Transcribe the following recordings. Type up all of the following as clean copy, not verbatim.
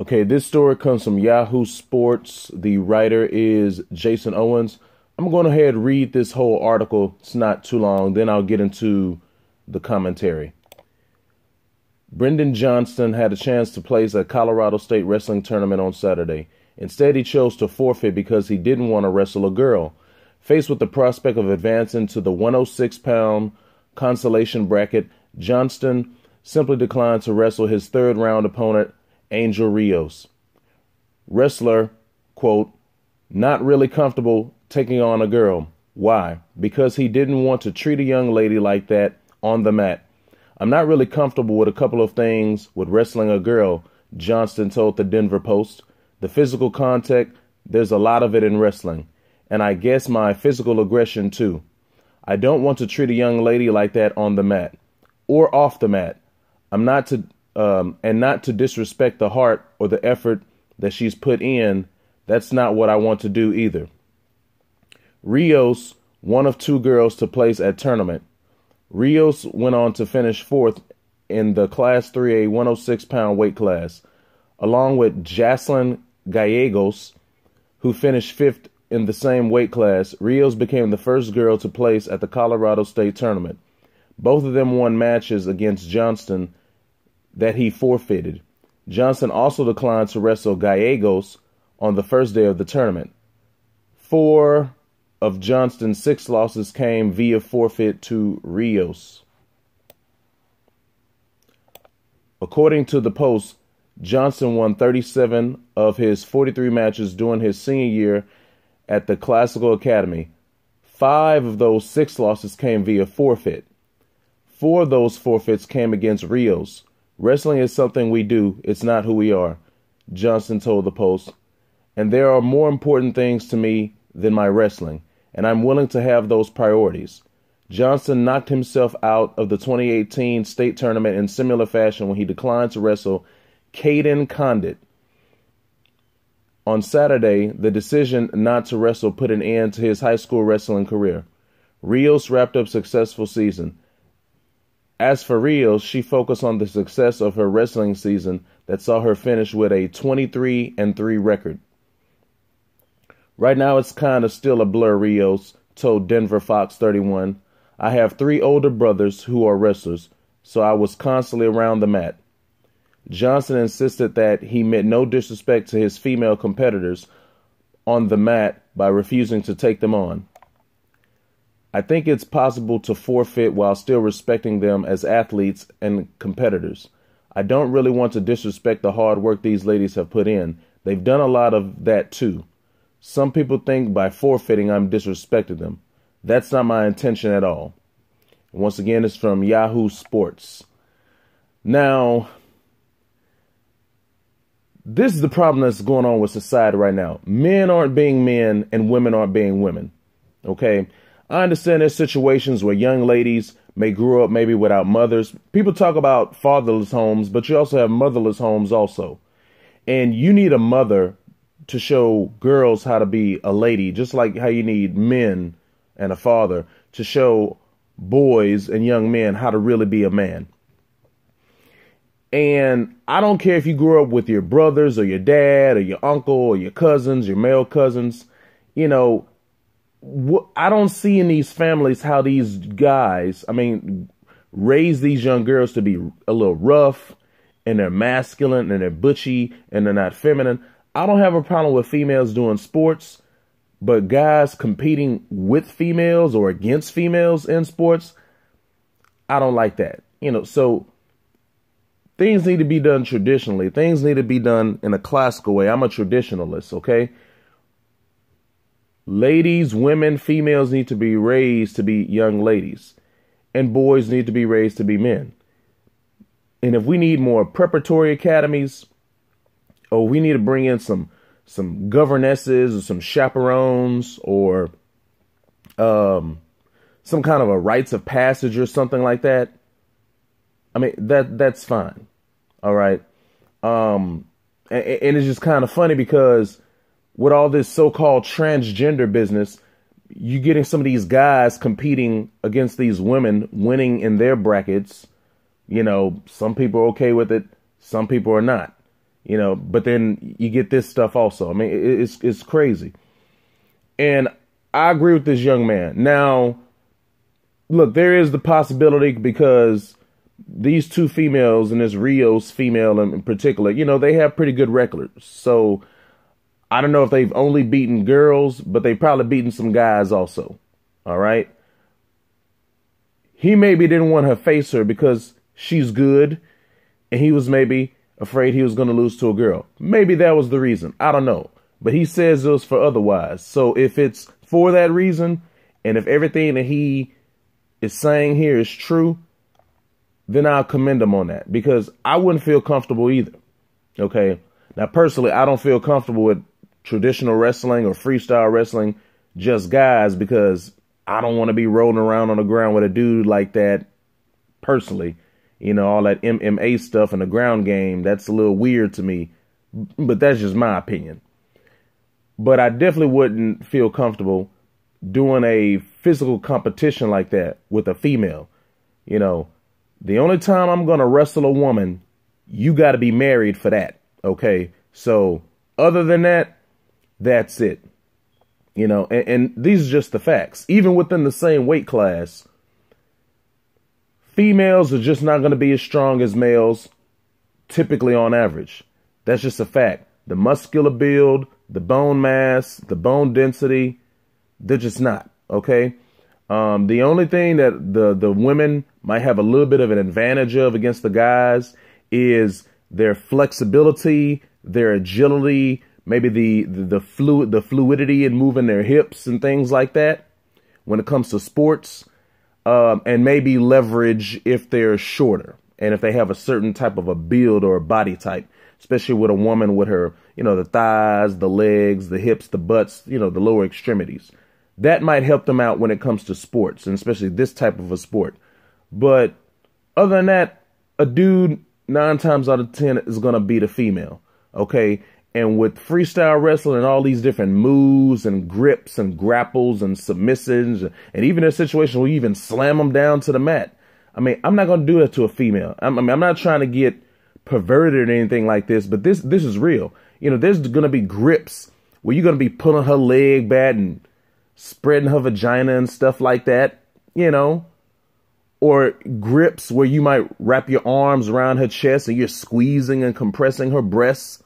Okay, this story comes from Yahoo Sports. The writer is Jason Owens. I'm going to ahead and read this whole article. It's not too long. Then I'll get into the commentary. Brendan Johnston had a chance to place a Colorado State wrestling tournament on Saturday. Instead, he chose to forfeit because he didn't want to wrestle a girl. Faced with the prospect of advancing to the 106-pound consolation bracket, Johnston simply declined to wrestle his third-round opponent, Angel Rios. Wrestler, quote, not really comfortable taking on a girl. Why? Because he didn't want to treat a young lady like that on the mat. I'm not really comfortable with a couple of things with wrestling a girl, Johnston told the Denver Post. The physical contact, there's a lot of it in wrestling. And I guess my physical aggression too. I don't want to treat a young lady like that on the mat or off the mat. I'm not to not to disrespect the heart or the effort that she's put in. That's not what I want to do either. Rios, one of two girls to place at tournament. Rios went on to finish fourth in the Class 3A 106-pound weight class, along with Jocelyn Gallegos, who finished fifth in the same weight class. Rios became the first girl to place at the Colorado State tournament. Both of them won matches against Johnston that he forfeited. Johnston also declined to wrestle Gallegos on the first day of the tournament. 4 of Johnston's 6 losses came via forfeit to Rios. According to the Post, Johnston won 37 of his 43 matches during his senior year at the Classical Academy. 5 of those 6 losses came via forfeit. 4 of those forfeits came against Rios. Wrestling is something we do. It's not who we are, Johnston told the Post. And there are more important things to me than my wrestling, and I'm willing to have those priorities. Johnston knocked himself out of the 2018 state tournament in similar fashion when he declined to wrestle Caden Condit. On Saturday, the decision not to wrestle put an end to his high school wrestling career. Rios wrapped up a successful season. As for Rios, she focused on the success of her wrestling season that saw her finish with a 23-3 record. Right now, it's kind of still a blur, Rios told Denver Fox 31. I have 3 older brothers who are wrestlers, so I was constantly around the mat. Johnston insisted that he meant no disrespect to his female competitors on the mat by refusing to take them on. I think it's possible to forfeit while still respecting them as athletes and competitors. I don't really want to disrespect the hard work these ladies have put in. They've done a lot of that too. Some people think by forfeiting I'm disrespecting them. That's not my intention at all. Once again, it's from Yahoo Sports. Now, this is the problem that's going on with society right now. Men aren't being men and women aren't being women. Okay? I understand there's situations where young ladies may grow up maybe without mothers. People talk about fatherless homes, but you also have motherless homes also. And you need a mother to show girls how to be a lady, just like how you need men and a father to show boys and young men how to really be a man. And I don't care if you grew up with your brothers or your dad or your uncle or your cousins, your male cousins, you know, I don't see in these families how these guys, raise these young girls to be a little rough and they're masculine and they're butchy and they're not feminine. I don't have a problem with females doing sports, but guys competing with females or against females in sports, I don't like that. You know, so things need to be done traditionally. Things need to be done in a classical way. I'm a traditionalist, okay? Ladies, women, females need to be raised to be young ladies. And boys need to be raised to be men. And if we need more preparatory academies, or we need to bring in some governesses or some chaperones or some kind of a rites of passage or something like that, that's fine. All right. And it's just kind of funny because with all this so-called transgender business, you're getting some of these guys competing against these women, winning in their brackets. You know, some people are okay with it. Some people are not. but then you get this stuff also. I mean, it's crazy. And I agree with this young man. Now, look, there is the possibility because these two females, and this Rios female in particular, they have pretty good records. So I don't know if they've only beaten girls, but they've probably beaten some guys also. All right. He maybe didn't want to face her because she's good, and he was maybe afraid he was going to lose to a girl. Maybe that was the reason. I don't know. But he says it was for otherwise. So if it's for that reason, and if everything that he is saying here is true, then I'll commend him on that, because I wouldn't feel comfortable either. Okay. Now, personally, I don't feel comfortable with traditional wrestling or freestyle wrestling, just guys, because I don't want to be rolling around on the ground with a dude like that. Personally, all that MMA stuff and the ground game, that's a little weird to me, but that's just my opinion. But I definitely wouldn't feel comfortable doing a physical competition like that with a female. The only time I'm going to wrestle a woman, you got to be married for that. Okay. So other than that, that's it. And these are just the facts. Even within the same weight class, females are just not going to be as strong as males, typically on average. That's just a fact. The muscular build, the bone mass, the bone density, they're just not. Okay. The only thing that the women might have a little bit of an advantage of against the guys is their flexibility, their agility, maybe the fluidity in moving their hips and things like that when it comes to sports, and maybe leverage if they're shorter and if they have a certain type of a build or a body type, especially with a woman with her, the thighs, the legs, the hips, the butts, the lower extremities. That might help them out when it comes to sports, and especially this type of a sport. But other than that, a dude 9 times out of 10 is going to beat a female. Okay. And with freestyle wrestling and all these different moves and grips and grapples and submissions, and even in a situation where you even slam them down to the mat. I mean, I'm not going to do that to a female. I'm not trying to get perverted or anything like this, but this is real. There's going to be grips where you're going to be pulling her leg back and spreading her vagina and stuff like that, or grips where you might wrap your arms around her chest and you're squeezing and compressing her breasts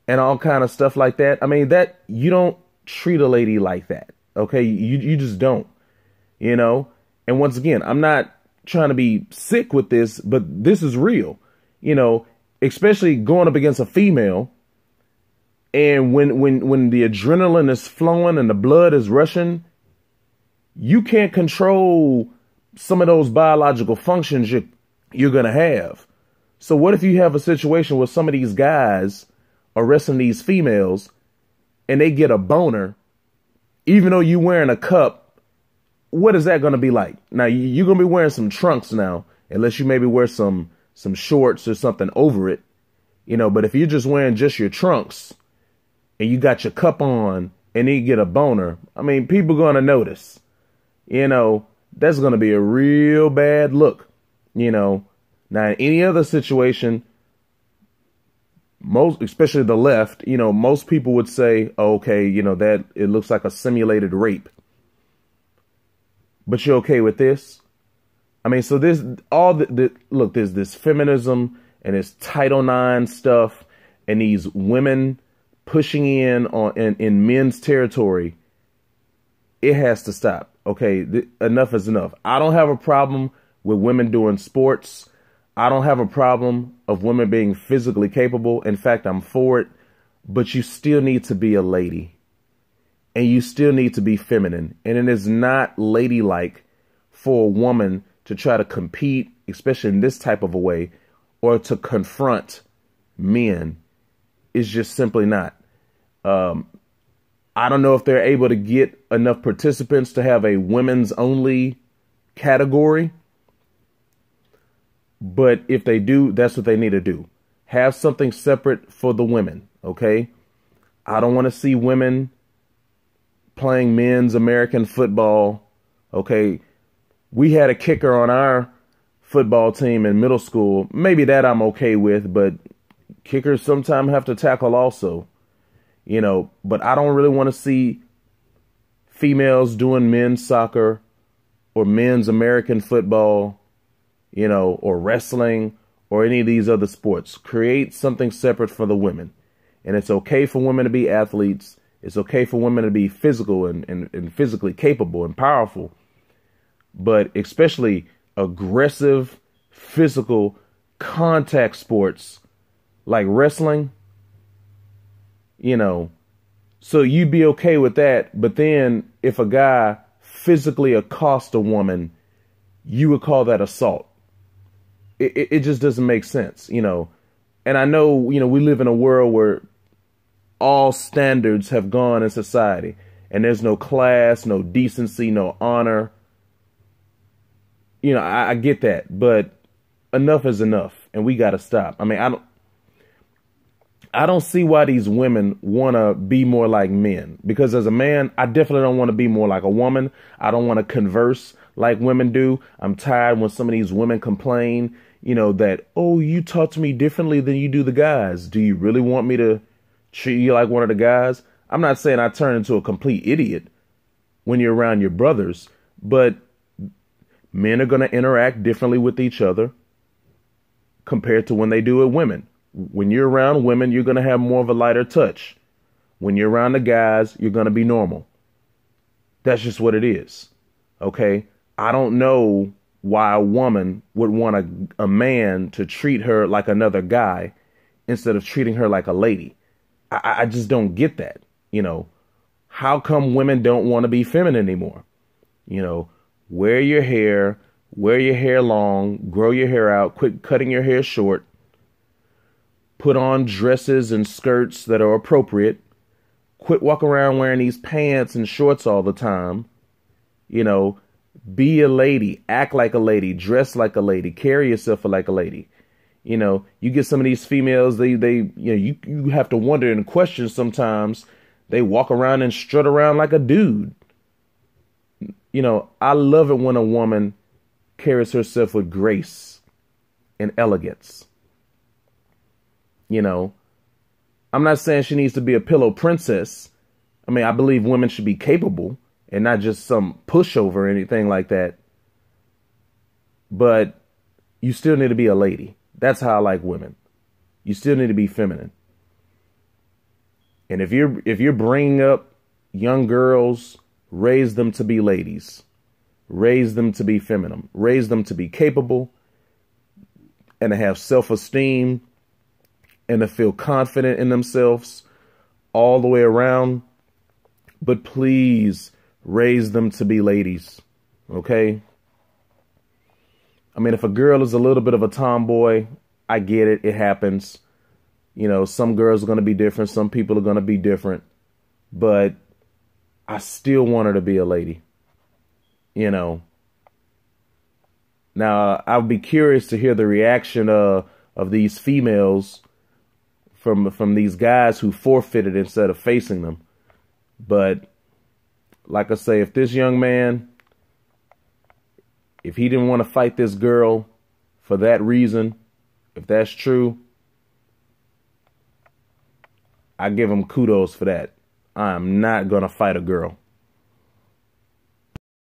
and all kind of stuff like that. I mean, that you don't treat a lady like that. Okay. You just don't, and once again, I'm not trying to be sick with this, but this is real, especially going up against a female. And when the adrenaline is flowing and the blood is rushing, you can't control some of those biological functions you're going to have. So what if you have a situation where some of these guys are wrestling these females and they get a boner, even though you're wearing a cup? What is that going to be like? Now, you're going to be wearing some trunks now, unless you maybe wear some shorts or something over it, but if you're just wearing just your trunks and you got your cup on and then you get a boner, I mean, people are going to notice, that's going to be a real bad look, Now, in any other situation, especially the left, most people would say, oh, okay, that it looks like a simulated rape. But you're okay with this? I mean, so there's look, there's this feminism and this Title IX stuff and these women pushing in men's territory. It has to stop. Okay, enough is enough. I don't have a problem with women doing sports. I don't have a problem of women being physically capable. In fact, I'm for it. But you still need to be a lady. And you still need to be feminine. And it is not ladylike for a woman to try to compete, especially in this type of a way, or to confront men. It's just simply not. I don't know if they're able to get enough participants to have a women's only category. But if they do, that's what they need to do. Have something separate for the women. Okay. I don't want to see women playing men's American football. Okay. We had a kicker on our football team in middle school. Maybe that I'm okay with, but Kickers sometimes have to tackle also, but I don't really want to see females doing men's soccer or men's American football, or wrestling or any of these other sports. Create something separate for the women. And it's okay for women to be athletes. It's okay for women to be physical and physically capable and powerful. But especially aggressive, physical contact sports like wrestling, so you'd be okay with that. But then if a guy physically accosts a woman, you would call that assault. It just doesn't make sense, And I know, we live in a world where all standards have gone in society and there's no class, no decency, no honor. I get that, but enough is enough and we got to stop. I mean, I don't see why these women want to be more like men, because as a man, I definitely don't want to be more like a woman. I don't want to converse like women do. I'm tired when some of these women complain, that, oh, you talk to me differently than you do the guys. Do you really want me to treat you like one of the guys? I'm not saying I turn into a complete idiot when you're around your brothers, but men are going to interact differently with each other compared to when they do with women. When you're around women, you're going to have more of a lighter touch. When you're around the guys, you're going to be normal. That's just what it is. Okay. I don't know why a woman would want a man to treat her like another guy instead of treating her like a lady. I just don't get that. How come women don't want to be feminine anymore? Wear your hair long, grow your hair out, quit cutting your hair short. Put on dresses and skirts that are appropriate. Quit walking around wearing these pants and shorts all the time. Be a lady, act like a lady, dress like a lady, carry yourself like a lady. You get some of these females, you have to wonder and question sometimes. They walk around and strut around like a dude. I love it when a woman carries herself with grace and elegance. I'm not saying she needs to be a pillow princess. I mean, I believe women should be capable and not just some pushover or anything like that. But you still need to be a lady. That's how I like women. You still need to be feminine. And if you're bringing up young girls, raise them to be ladies. Raise them to be feminine. Raise them to be capable and to have self-esteem and to feel confident in themselves all the way around. But please raise them to be ladies. Okay? I mean, if a girl is a little bit of a tomboy, I get it. It happens. Some girls are going to be different. Some people are going to be different. But I still want her to be a lady. Now, I would be curious to hear the reaction of these females from these guys who forfeited instead of facing them. But like I say, if this young man, if he didn't want to fight this girl for that reason, if that's true, I give him kudos for that. I am not going to fight a girl.